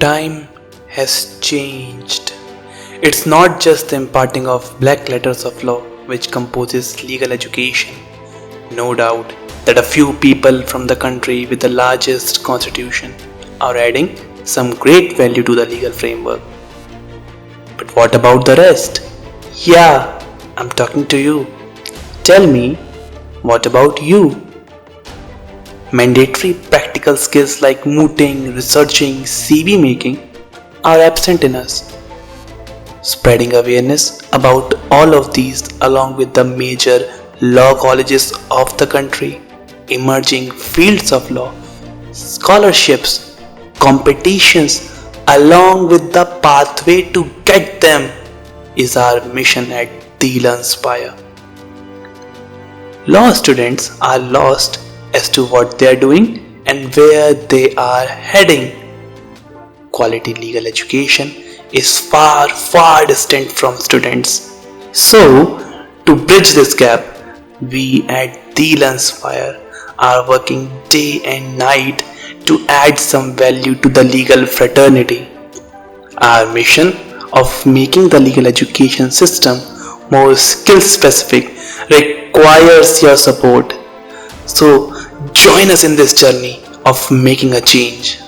time has changed. It's not just the imparting of black letters of law which composes legal education. No doubt that a few people from the country with the largest constitution are adding some great value to the legal framework. But what about the rest? Yeah, I'm talking to you. Tell me, what about you? Mandatory practical skills like mooting, researching, CV making are absent in us. Spreading awareness about all of these along with the major law colleges of the country, emerging fields of law, scholarships, competitions, along with the pathway to get them is our mission at the LearnSpire. Law students are lost as to what they are doing and where they are heading. Quality legal education is far, far distant from students. So, to bridge this gap, we at the LearnSpire are working day and night to add some value to the legal fraternity. Our mission of making the legal education system more skill specific requires your support. So join us in this journey of making a change.